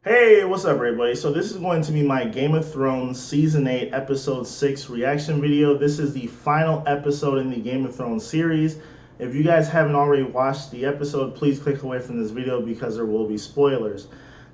Hey, what's up, everybody? So this is going to be my Game of Thrones Season 8, Episode 6 reaction video. This is the final episode in the Game of Thrones series. If you guys haven't already watched the episode, please click away from this video because there will be spoilers.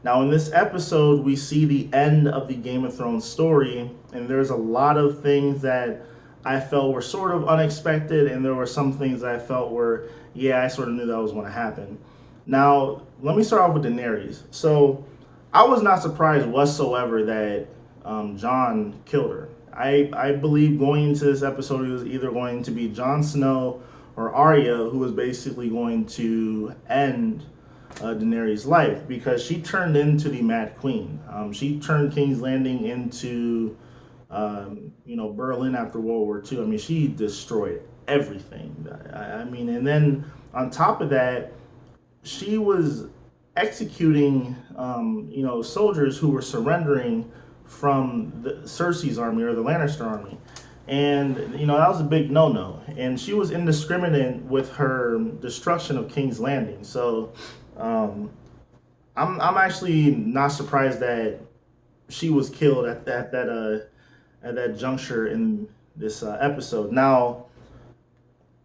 Now, in this episode, we see the end of the Game of Thrones story, and there's a lot of things that I felt were sort of unexpected, and there were some things that I felt were, yeah, I sort of knew that was going to happen. Now, let me start off with Daenerys. So, I was not surprised whatsoever that Jon killed her. I believe going into this episode, it was either going to be Jon Snow or Arya who was basically going to end Daenerys' life because she turned into the Mad Queen. She turned King's Landing into, Berlin after World War II. I mean, she destroyed everything. I mean, and then on top of that, she was executing, soldiers who were surrendering from the Cersei's army or the Lannister army. And, that was a big no-no. And she was indiscriminate with her destruction of King's Landing. So I'm actually not surprised that she was killed at that juncture in this episode. Now,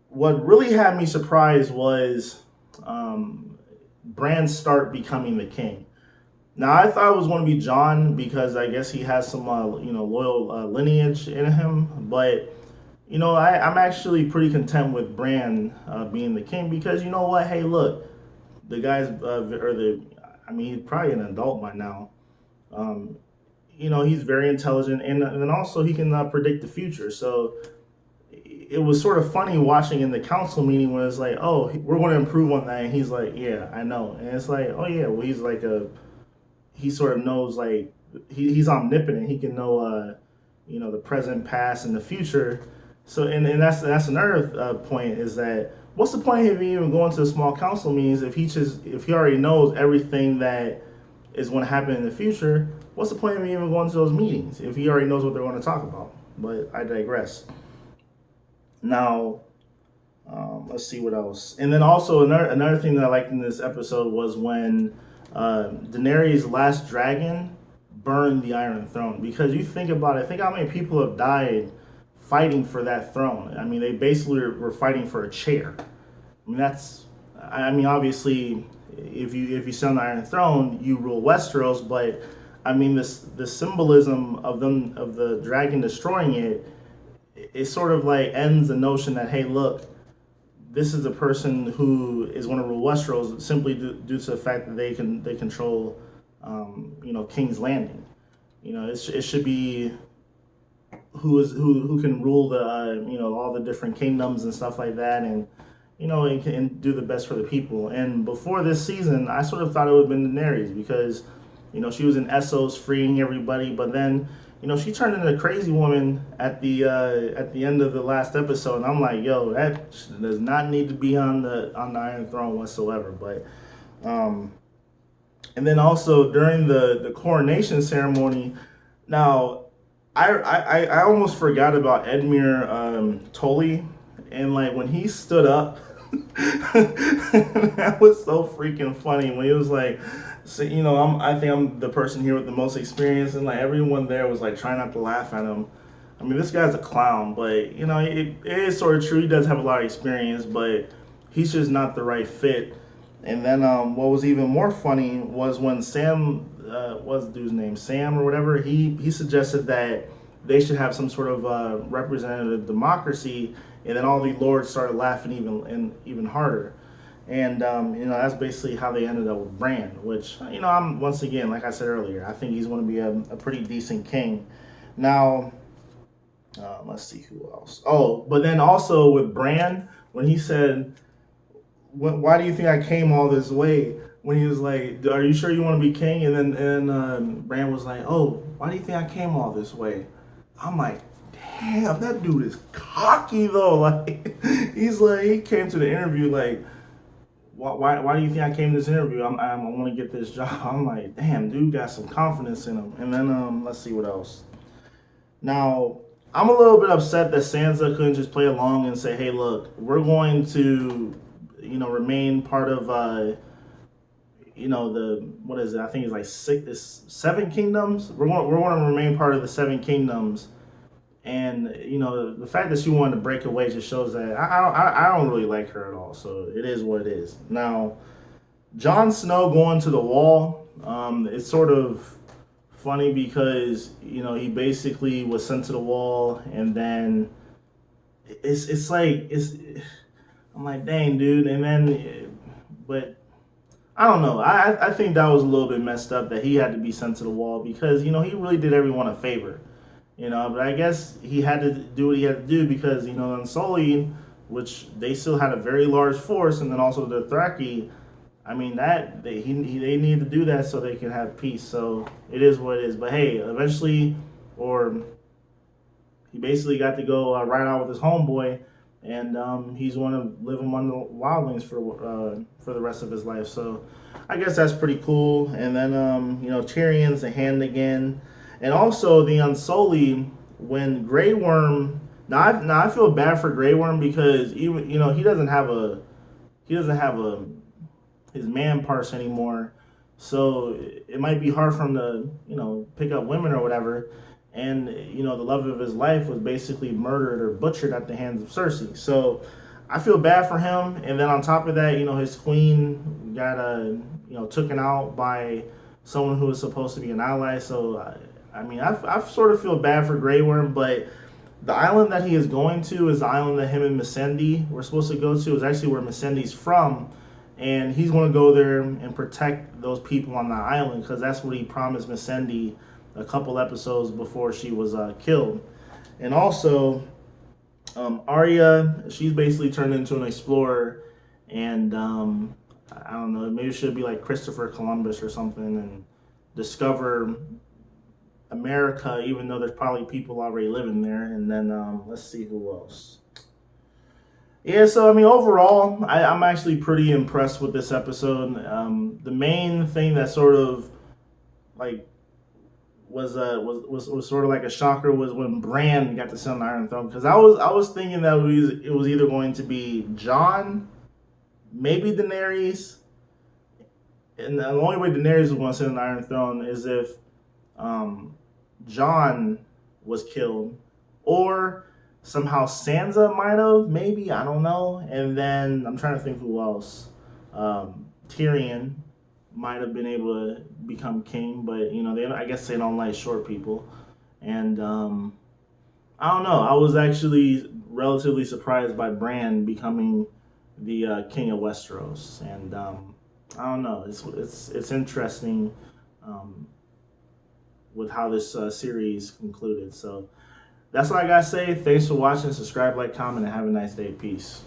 what really had me surprised was Bran Stark becoming the king. Now I thought it was going to be Jon because I guess he has some loyal lineage in him, but I'm actually pretty content with Bran being the king because you know what? Hey, look, the guy's I mean, he's probably an adult by now. Um, he's very intelligent, and then also he can predict the future. So it was sort of funny watching in the council meeting when it's like, oh, we're going to improve on that, and he's like, yeah, I know, and it's like, oh yeah, well he's like he sort of knows like he's omnipotent. He can know the present, past, and the future. So and that's another point is that what's the point of him even going to the small council meetings if he already knows everything that is going to happen in the future? What's the point of him even going to those meetings if he already knows what they're going to talk about? But I digress. Now, let's see what else. And then also another thing that I liked in this episode was when Daenerys' last dragon burned the Iron Throne. Because you think about it, think how many people have died fighting for that throne. I mean, they basically were fighting for a chair. I mean, obviously, if you sit on the Iron Throne, you rule Westeros. But I mean, the symbolism of the dragon destroying it sort of like ends the notion that, hey, look, this is a person who is going to rule Westeros simply due to the fact that they control, King's Landing. It should be who can rule the all the different kingdoms and stuff like that, and and do the best for the people. And before this season, I sort of thought it would have been Daenerys because she was in Essos freeing everybody, but then she turned into a crazy woman at the end of the last episode, and I'm like, yo, that does not need to be on the Iron Throne whatsoever. But and then also during the coronation ceremony, now I almost forgot about Edmure Tully, and like when he stood up, that was so freaking funny when he was like, so, I think I'm the person here with the most experience, and like everyone there was like trying not to laugh at him. I mean, this guy's a clown, but it is sort of true. He does have a lot of experience, but he's just not the right fit. And then what was even more funny was when Sam, what's the dude's name, Sam or whatever, he suggested that they should have some sort of representative democracy, and then all the lords started laughing even harder. And that's basically how they ended up with Bran, which I'm once again, like I said earlier, I think he's going to be a pretty decent king. Now, let's see who else. Oh, but then also with Bran, when he said, "Why do you think I came all this way?" When he was like, "Are you sure you want to be king?" And then Bran was like, "Oh, why do you think I came all this way?" I'm like, damn, that dude is cocky though. Like, he's like, he came to the interview like, why do you think I came to this interview? I want to get this job. I'm like, damn, dude got some confidence in him. And then let's see what else. Now, I'm a little bit upset that Sansa couldn't just play along and say, hey, look, we're going to, remain part of the what is it? I think it's like it's 7 kingdoms. We're going to remain part of the 7 kingdoms, and the fact that she wanted to break away just shows that I don't really like her at all. So it is what it is. Now, Jon Snow going to the wall. It's sort of funny because he basically was sent to the wall, and then it's like it's. I'm like, dang, dude, and then, but I don't know. I think that was a little bit messed up that he had to be sent to the wall because he really did everyone a favor, But I guess he had to do what he had to do because Unsullied, which they still had a very large force, and then also the Thraki. I mean that they need to do that so they can have peace. So it is what it is. But hey, eventually, or he basically got to go ride out with his homeboy, and he's going to live among the wildlings for the rest of his life. So I guess that's pretty cool. And then Tyrion's a hand again, and also the Unsullied when Grey Worm. Now I feel bad for Grey Worm because even he doesn't have a his man parts anymore, so it might be hard for him to pick up women or whatever. And the love of his life was basically murdered or butchered at the hands of Cersei. So I feel bad for him. And then on top of that, his queen got taken out by someone who was supposed to be an ally. So I sort of feel bad for Grey Worm, but the island that he is going to is the island that him and Missandei were supposed to go to. Is actually where Missandei's from, and he's going to go there and protect those people on the island because that's what he promised Missandei a couple episodes before she was killed. And also, Arya, she's basically turned into an explorer, and I don't know, maybe it should be like Christopher Columbus or something and discover America, even though there's probably people already living there. And then let's see who else. Yeah, so overall, I'm actually pretty impressed with this episode. The main thing that sort of like was sort of like a shocker was when Bran got to sit on the Iron Throne, because I was thinking that it was either going to be Jon, maybe Daenerys, and the only way Daenerys was going to sit on the Iron Throne is if Jon was killed, or somehow Sansa might have, maybe, I don't know. And then I'm trying to think who else. Tyrion might have been able to become king, but I guess they don't like short people. And I don't know. I was actually relatively surprised by Bran becoming the king of Westeros, and I don't know. It's interesting with how this series concluded. So that's what I gotta say. Thanks for watching. Subscribe, like, comment, and have a nice day. Peace.